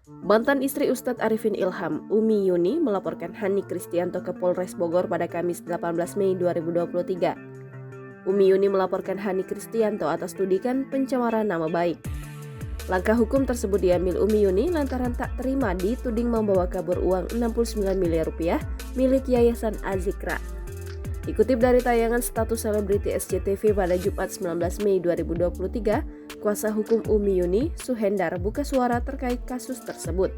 Mantan istri Ustadz Arifin Ilham, Umi Yuni, melaporkan Hani Kristianto ke Polres Bogor pada Kamis 18 Mei 2023. Umi Yuni melaporkan Hani Kristianto atas tudikan pencemaran nama baik. Langkah hukum tersebut diambil Umi Yuni lantaran tak terima dituding membawa kabur uang 69 miliar rupiah milik Yayasan Azikra. Dikutip dari tayangan status selebriti SCTV pada Jumat 19 Mei 2023, kuasa hukum Umi Yuni, Suhendar, buka suara terkait kasus tersebut.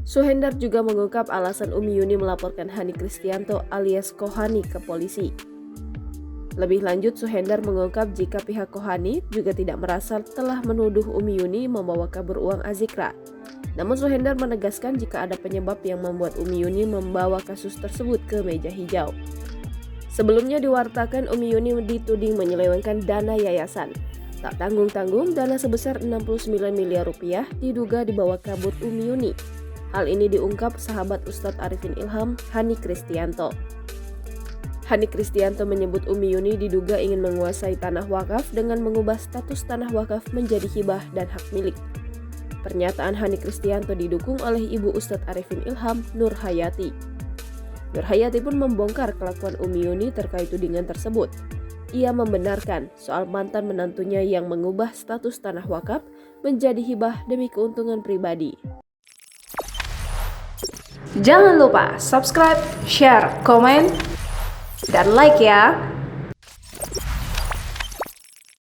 Suhendar juga mengungkap alasan Umi Yuni melaporkan Hani Kristianto alias Kohani ke polisi. Lebih lanjut, Suhendar mengungkap jika pihak Kohani juga tidak merasa telah menuduh Umi Yuni membawa kabur uang Azikra. Namun Suhendar menegaskan jika ada penyebab yang membuat Umi Yuni membawa kasus tersebut ke meja hijau. Sebelumnya diwartakan Umi Yuni dituding menyelewengkan dana yayasan. Tak tanggung-tanggung, dana sebesar 69 miliar rupiah diduga dibawa kabur Umi Yuni. Hal ini diungkap sahabat Ustadz Arifin Ilham, Hani Kristianto. Hani Kristianto menyebut Umi Yuni diduga ingin menguasai tanah wakaf dengan mengubah status tanah wakaf menjadi hibah dan hak milik. Pernyataan Hani Kristianto didukung oleh ibu Ustadz Arifin Ilham, Nur Hayati. Nur Hayati pun membongkar kelakuan Umi Yuni terkait tudingan tersebut. Ia membenarkan soal mantan menantunya yang mengubah status tanah wakaf menjadi hibah demi keuntungan pribadi. Jangan lupa subscribe, share, komen, dan like ya!